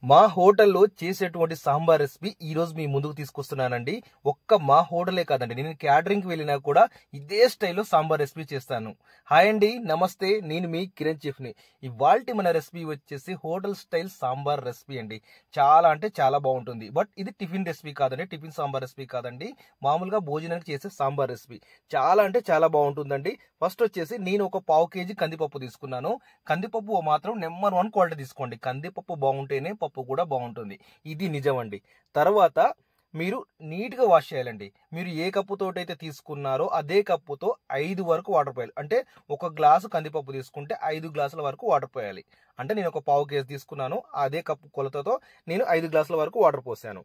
మా హోటల్లో చేసేటువంటి సాంబార్ రెసిపీ ఈ రోజు మీ ముందుకు తీసుకొస్తున్నానండి. ఒక్క మా హోటలే కాదండి, నేను క్యాటరింగ్కి వెళ్ళినా కూడా ఇదే స్టైల్లో సాంబార్ రెసిపీ చేస్తాను. హాయ్ అండి, నమస్తే, నేను మీ కిరణ్ చెఫ్ని. ఇవాల్టి మన రెసిపీ వచ్చేసి హోటల్ స్టైల్ సాంబార్ రెసిపీ అండి. చాలా అంటే చాలా బాగుంటుంది. బట్ ఇది టిఫిన్ రెసిపీ కాదండి, టిఫిన్ సాంబార్ రెసిపీ కాదండి, మామూలుగా భోజనానికి చేసే సాంబార్ రెసిపీ. చాలా అంటే చాలా బాగుంటుందండి. ఫస్ట్ వచ్చేసి నేను ఒక పావు కేజీ కందిపప్పు తీసుకున్నాను. కందిపప్పు మాత్రం నెంబర్ 1 క్వాలిటీ తీసుకోండి. కందిపప్పు బాగుంటేనే పప్పు కూడా బాగుంటుంది, ఇది నిజమండి. తర్వాత మీరు నీట్గా వాష్ చేయాలండి. మీరు ఏ కప్పుతో అయితే తీసుకున్నారో అదే కప్పుతో 5 వరకు వాటర్ పోయాలి. అంటే ఒక గ్లాసు కందిపప్పు తీసుకుంటే 5 గ్లాసుల వరకు వాటర్ పోయాలి. అంటే నేను ఒక పావు కేజీ తీసుకున్నాను, అదే కప్పు కొలతతో నేను 5 గ్లాసుల వరకు వాటర్ పోసాను.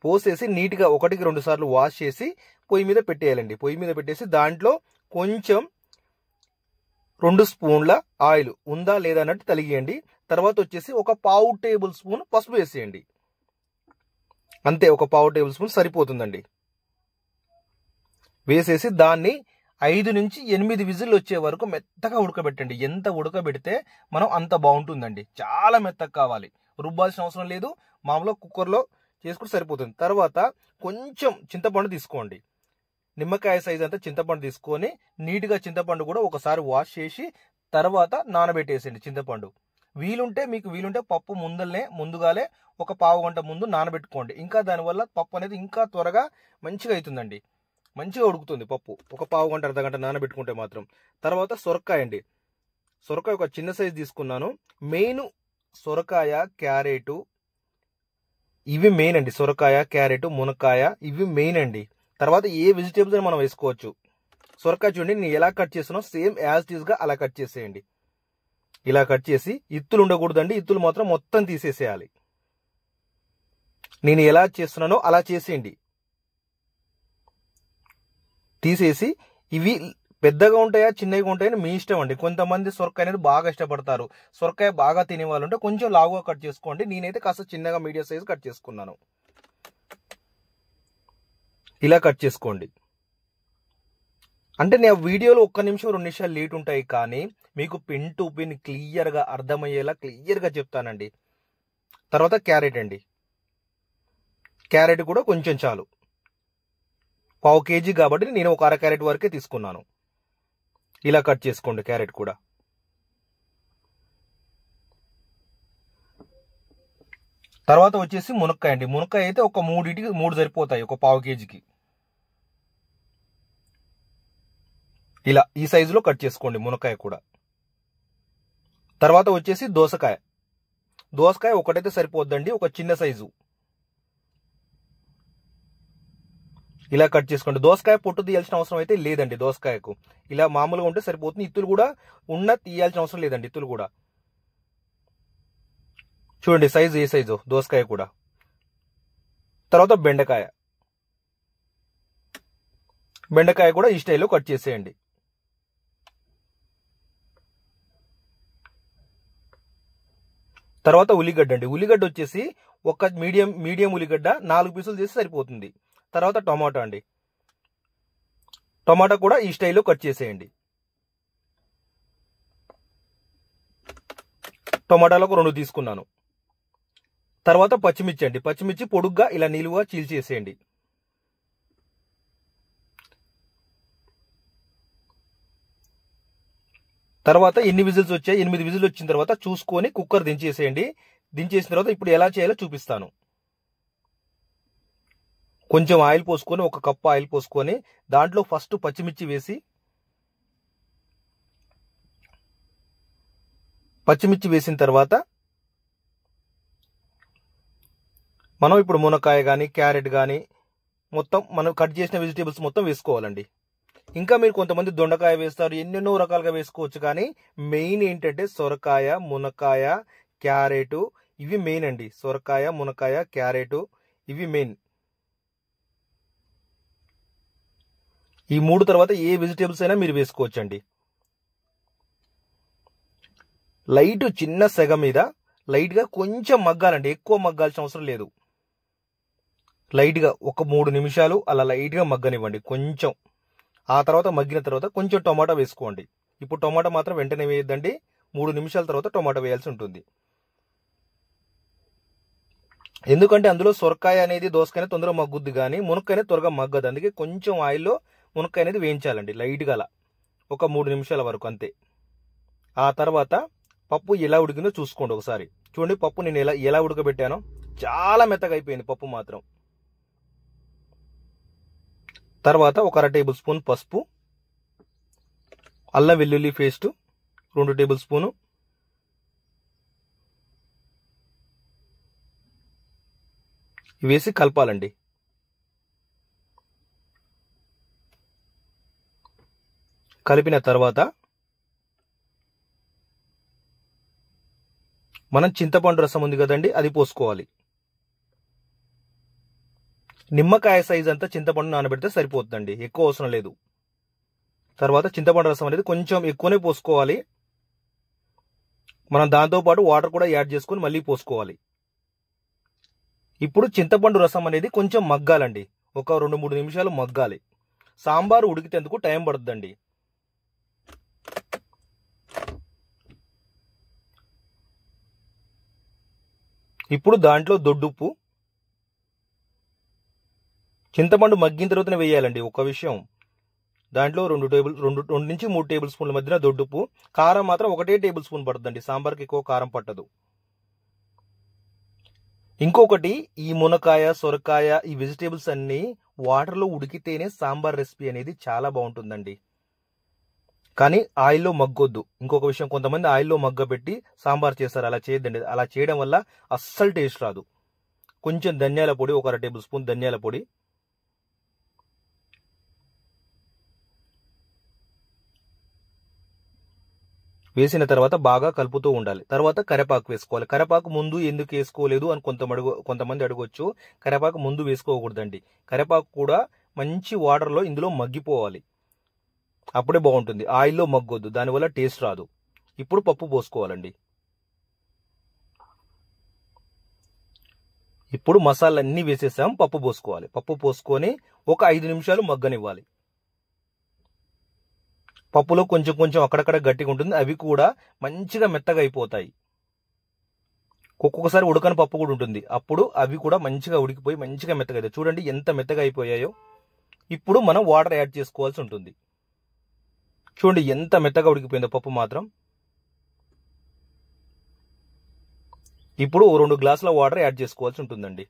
పోసేసి నీట్గా 1-2 సార్లు వాష్ చేసి పొయ్యి మీద పెట్టేయాలండి. పొయ్యి మీద పెట్టేసి దాంట్లో కొంచెం 2 స్పూన్ల ఆయిల్ ఉందా లేదా అన్నట్టు తలిగియండి. తర్వాత వచ్చేసి ఒక పావు టేబుల్ స్పూన్ పసుపు వేసేయండి. అంతే, ఒక పావు టేబుల్ స్పూన్ సరిపోతుందండి. వేసేసి దాన్ని 5 నుంచి 8 విజిల్ వచ్చే వరకు మెత్తగా ఉడకబెట్టండి. ఎంత ఉడకబెడితే మనం అంత బాగుంటుందండి. చాలా మెత్తగా కావాలి, రుబ్బాల్సిన అవసరం లేదు. మామూలుగా కుక్కర్లో చేసుకుంటే సరిపోతుంది. తర్వాత కొంచెం చింతపండు తీసుకోండి. నిమ్మకాయ సైజ్ అంతా చింతపండు తీసుకొని నీట్గా చింతపండు కూడా ఒకసారి వాష్ చేసి తర్వాత నానబెట్టేసేయండి చింతపండు. మీకు వీలుంటే పప్పు ముందుగానే ఒక పావు గంట ముందు నానబెట్టుకోండి. ఇంకా దానివల్ల పప్పు అనేది ఇంకా త్వరగా మంచిగా అవుతుందండి, మంచిగా ఉడుకుతుంది పప్పు. ఒక పావు గంట అర్ధగంట నానబెట్టుకుంటే మాత్రం. తర్వాత సొరకాయ అండి. సొరకాయ ఒక చిన్న సైజ్ తీసుకున్నాను. మెయిన్ సొరకాయ, క్యారెట్ ఇవి మెయిన్ అండి. సొరకాయ, క్యారెట్, మునక్కాయ ఇవి మెయిన్ అండి. తర్వాత ఏ వెజిటేబుల్స్ అని మనం వేసుకోవచ్చు. సొరకాయ చూడండి, నేను ఎలా కట్ చేస్తున్నానో సేమ్ యాజ్ ఇట్ ఈస్ గా అలా కట్ చేసేయండి. ఇలా కట్ చేసి ఇత్తులు ఉండకూడదండి, ఇత్తులు మాత్రం మొత్తం తీసేసేయాలి. నేను ఎలా చేస్తున్నానో అలా చేసేయండి. తీసేసి ఇవి పెద్దగా ఉంటాయా చిన్నగా ఉంటాయని మీ ఇష్టం అండి. కొంతమంది సొరకాయ అనేది బాగా ఇష్టపడతారు. సొరకాయ బాగా తినే వాళ్ళు ఉంటే కొంచెం లావుగా కట్ చేసుకోండి. నేనైతే కాస్త చిన్నగా మీడియం సైజ్ కట్ చేసుకున్నాను. ఇలా కట్ చేసుకోండి. అంటే నేను వీడియోలో 1 నిమిషం 2 నిమిషాలు లేట్ ఉంటాయి, కానీ మీకు పిన్ టు పిన్ క్లియర్గా అర్థమయ్యేలా క్లియర్గా చెప్తానండి. తర్వాత క్యారెట్ అండి. క్యారెట్ కూడా కొంచెం చాలు, పావు కేజీ కాబట్టి నేను ఒక అర క్యారెట్ వరకే తీసుకున్నాను. ఇలా కట్ చేసుకోండి క్యారెట్ కూడా. తర్వాత వచ్చేసి మునక్కాయ అండి. మునక్కాయ అయితే ఒక 3 సరిపోతాయి ఒక పావు కేజీకి. ఇలా ఈ సైజులో కట్ చేసుకోండి మునక్కాయ కూడా. తర్వాత వచ్చేసి దోసకాయ. దోసకాయ ఒకటైతే సరిపోద్దండి, ఒక చిన్న సైజు. ఇలా కట్ చేసుకోండి. దోసకాయ పొట్టు తీయాల్సిన అవసరం అయితే లేదండి. దోసకాయకు ఇలా మామూలుగా ఉంటే సరిపోతుంది. ఇత్తులు కూడా తీయాల్సిన అవసరం లేదండి. ఇత్తులు కూడా చూడండి సైజు ఏ సైజు దోసకాయ కూడా. తర్వాత బెండకాయ కూడా ఈ స్టైల్లో కట్ చేసేయండి. తర్వాత ఉల్లిగడ్డ అండి. ఉల్లిగడ్డ వచ్చేసి ఒక మీడియం ఉల్లిగడ్డ 4 పీసులు చేసి సరిపోతుంది. తర్వాత టమాటా అండి. టమాటా కూడా ఈ స్టైల్లో కట్ చేసేయండి. టమాటాలో ఒక 2 తీసుకున్నాను. తర్వాత పచ్చిమిర్చి అండి. పచ్చిమిర్చి పొడుగ్గా ఇలా నిలువుగా చీల్చేసేయండి. తర్వాత ఎన్ని విజిల్స్ వచ్చాయి? 8 విజిల్ వచ్చిన తర్వాత చూసుకొని కుక్కర్ దించేసేయండి. దించేసిన తర్వాత ఇప్పుడు ఎలా చేయాలో చూపిస్తాను. కొంచెం ఆయిల్ పోసుకొని, 1 కప్పు ఆయిల్ పోసుకొని దాంట్లో ఫస్ట్ పచ్చిమిర్చి వేసి, పచ్చిమిర్చి వేసిన తర్వాత మనం ఇప్పుడు మునక్కాయ కానీ క్యారెట్ కానీ మొత్తం మనం కట్ చేసిన వెజిటేబుల్స్ మొత్తం వేసుకోవాలండి. ఇంకా మీరు కొంతమంది దొండకాయ వేస్తారు, ఎన్నెన్నో రకాలుగా వేసుకోవచ్చు. కానీ మెయిన్ ఏంటంటే సొరకాయ, మునక్కాయ, క్యారెట్ ఇవి మెయిన్ అండి. సొరకాయ, మునక్కాయ, క్యారెట్ ఇవి మెయిన్. ఈ 3 తర్వాత ఏ వెజిటేబుల్స్ అయినా మీరు వేసుకోవచ్చండి. లైట్ చిన్న సెగ మీద లైట్గా కొంచెం మగ్గాలండి, ఎక్కువ మగ్గాల్సిన అవసరం లేదు. లైట్గా ఒక 3 నిమిషాలు అలా లైట్గా మగ్గనివ్వండి కొంచెం. ఆ తర్వాత మగ్గిన తర్వాత కొంచెం టమాటా వేసుకోండి. ఇప్పుడు టమాటా మాత్రం వెంటనే వేయద్దండి, 3 నిమిషాల తర్వాత టమాటా వేయాల్సి ఉంటుంది. ఎందుకంటే అందులో సొరకాయ అనేది దోసకాయ తొందరగా మగ్గుద్ది, కానీ మునక్కాయ త్వరగా మగ్గదు. అందుకే కొంచెం ఆయిల్లో మునక్కాయ అనేది వేయించాలండి, లైట్గా అలా ఒక 3 నిమిషాల వరకు అంతే. ఆ తర్వాత పప్పు ఎలా ఉడికిందో చూసుకోండి ఒకసారి. చూడండి పప్పు నేను ఎలా ఉడకబెట్టానో, చాలా మెత్తగా అయిపోయింది పప్పు మాత్రం. తర్వాత ఒక 1/2 టేబుల్ స్పూన్ పసుపు, అల్లం వెల్లుల్లి పేస్ట్ 2 టేబుల్ స్పూను, వేసి కలపాలండి. కలిపిన తర్వాత మనం చింతపండు రసం ఉంది కదండి, అది పోసుకోవాలి. నిమ్మకాయ సైజ్ అంతా చింతపండు నానబెడితే సరిపోతుందండి, ఎక్కువ అవసరం లేదు. తర్వాత చింతపండు రసం అనేది కొంచెం ఎక్కువనే పోసుకోవాలి. మనం దాంతోపాటు వాటర్ కూడా యాడ్ చేసుకుని మళ్ళీ పోసుకోవాలి. ఇప్పుడు చింతపండు రసం అనేది కొంచెం మగ్గాలండి, ఒక 2-3 నిమిషాలు మగ్గాలి. సాంబారు ఉడికితేందుకు టైం పడుతుందండి. ఇప్పుడు దాంట్లో దొడ్డుప్పు, చింతపండు మగ్గిన తర్వాతనే వేయాలండి. ఒక విషయం, దాంట్లో 2 నుంచి 3 టేబుల్ స్పూన్ల మధ్యన దొడ్డుప్పు. కారం మాత్రం 1 టేబుల్ స్పూన్ పడుతుందండి, సాంబార్కి ఎక్కువ కారం పట్టదు. ఇంకొకటి, ఈ మునక్కాయ సొరకాయ ఈ వెజిటేబుల్స్ అన్ని వాటర్లో ఉడికితేనే సాంబార్ రెసిపీ అనేది చాలా బాగుంటుందండి, కానీ ఆయిల్లో మగ్గొద్దు. ఇంకొక విషయం, కొంతమంది ఆయిల్లో మగ్గబెట్టి సాంబార్ చేస్తారు, అలా చేయొద్దండి. అలా చేయడం వల్ల అస్సలు టేస్ట్ రాదు. కొంచెం ధనియాల పొడి, ఒక 1/2 టేబుల్ స్పూన్ ధనియాల పొడి, వేసిన తర్వాత బాగా కలుపుతూ ఉండాలి. తర్వాత కరివేపాకు వేసుకోవాలి. కరివేపాకు ముందు ఎందుకు వేసుకోలేదు అని కొంతమంది అడగొచ్చు. కరివేపాకు ముందు వేసుకోకూడదండి. కరివేపాకు కూడా మంచి వాటర్లో ఇందులో మగ్గిపోవాలి, అప్పుడే బాగుంటుంది. ఆయిల్లో మగ్గొద్దు, దానివల్ల టేస్ట్ రాదు. ఇప్పుడు పప్పు పోసుకోవాలండి. ఇప్పుడు మసాలాన్ని వేసేసాం, పప్పు పోసుకోవాలి. పప్పు పోసుకొని ఒక 5 నిమిషాలు మగ్గనివ్వాలి. పప్పులో కొంచెం అక్కడక్కడ గట్టిగా ఉంటుంది, అవి కూడా మంచిగా మెత్తగా అయిపోతాయి. ఒక్కొక్కసారి ఉడకని పప్పు కూడా ఉంటుంది, అప్పుడు అవి కూడా మంచిగా ఉడికిపోయి మంచిగా మెత్తగా అవుతాయి. చూడండి ఎంత మెత్తగా అయిపోయాయో. ఇప్పుడు మనం వాటర్ యాడ్ చేసుకోవాల్సి ఉంటుంది. చూడండి ఎంత మెత్తగా ఉడికిపోయిందో పప్పు మాత్రం. ఇప్పుడు 2 గ్లాసుల వాటర్ యాడ్ చేసుకోవాల్సి ఉంటుందండి.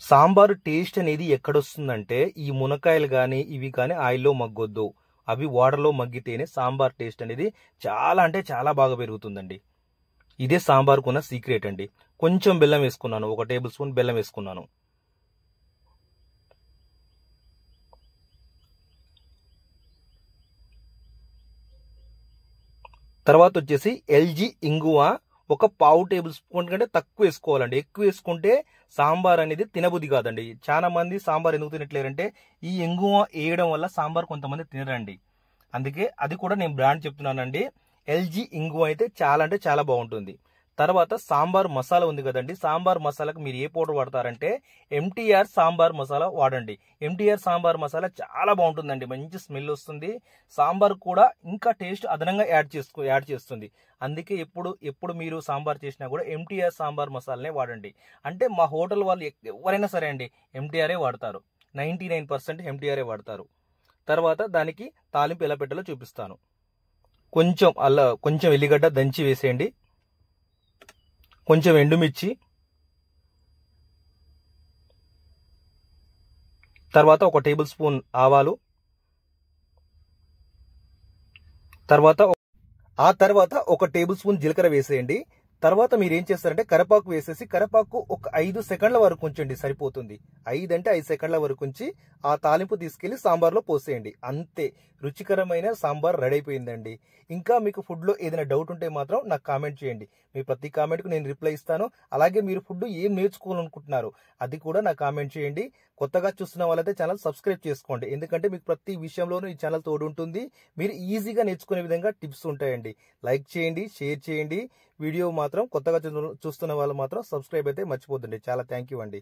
సాంబారు టేస్ట్ అనేది ఎక్కడొస్తుందంటే, ఈ మునక్కాయలు కానీ ఇవి కానీ ఆయిల్లో మగ్గొద్దు, అవి వాటర్లో మగ్గితేనే సాంబార్ టేస్ట్ అనేది చాలా అంటే చాలా బాగా పెరుగుతుందండి. ఇదే సాంబార్కున్న సీక్రెట్ అండి. కొంచెం బెల్లం వేసుకున్నాను, 1 టేబుల్ స్పూన్ బెల్లం వేసుకున్నాను. తర్వాత వచ్చేసి ఎల్జీ ఇంగువ ఒక 1/2 టేబుల్ స్పూన్ కంటే తక్కువ వేసుకోవాలండి. ఎక్కువ వేసుకుంటే సాంబార్ అనేది తినబుద్ధి కాదండి. చాలా మంది సాంబార్ ఎందుకు తినట్లేరంటే, ఈ ఇంగువ వేయడం వల్ల సాంబార్ కొంతమంది తినరండి. అందుకే అది కూడా నేను బ్రాండ్ చెప్తున్నానండి. ఎల్జీ ఇంగువ అయితే చాలా అంటే చాలా బాగుంటుంది. తర్వాత సాంబార్ మసాలా ఉంది కదండి, సాంబార్ మసాలాకు మీరు ఏ పౌడర్ వాడతారంటే ఎంటీఆర్ సాంబార్ మసాలా వాడండి. ఎంటీఆర్ సాంబార్ మసాలా చాలా బాగుంటుందండి, మంచి స్మెల్ వస్తుంది. సాంబార్ కూడా ఇంకా టేస్ట్ అదనంగా యాడ్ చేస్తుంది. అందుకే ఎప్పుడు మీరు సాంబార్ చేసినా కూడా ఎంటీఆర్ సాంబార్ మసాలానే వాడండి. అంటే మా హోటల్ వాళ్ళు ఎవరైనా సరే అండి ఎంటీఆరే వాడతారు, 99% ఎంటీఆరే వాడతారు. తర్వాత దానికి తాలింపు ఎలా పెట్టాలో చూపిస్తాను. కొంచెం ఎల్లిగడ్డ దంచి వేసేయండి, కొంచెం ఎండుమిర్చి, తర్వాత 1 టేబుల్ స్పూన్ ఆవాలు, తర్వాత 1 టేబుల్ స్పూన్ జీలకర్ర వేసేయండి. తర్వాత మీరు ఏం చేస్తారంటే కరివేపాకు వేసేసి, కరివేపాకు ఒక 5 సెకండ్ల వరకు ఉంచండి, సరిపోతుంది. 5 సెకండ్ల వరకు ఉంచి ఆ తాలింపు తీసుకెళ్లి సాంబార్లో పోసేయండి. అంతే, రుచికరమైన సాంబార్ రెడీ అయిపోయిందండి. ఇంకా మీకు ఫుడ్లో ఏదైనా డౌట్ ఉంటే మాత్రం నాకు కామెంట్ చేయండి. మీ ప్రతి కామెంట్కు నేను రిప్లై ఇస్తాను. అలాగే మీరు ఫుడ్ ఏం నేర్చుకోవాలనుకుంటున్నారు అది కూడా నాకు కామెంట్ చేయండి. కొత్తగా చూస్తున్న వాళ్ళైతే ఛానల్ సబ్స్క్రైబ్ చేసుకోండి, ఎందుకంటే మీకు ప్రతి విషయంలోనూ ఈ ఛానల్ తోడు ఉంటుంది. మీరు ఈజీగా నేర్చుకునే విధంగా టిప్స్ ఉంటాయండి. లైక్ చేయండి, షేర్ చేయండి. వీడియో మాత్రం కొత్తగా చూస్తున్న వాళ్ళు మాత్రం సబ్స్క్రైబ్ అయితే మర్చిపోతుండే. చాలా థ్యాంక్ యూ అండి.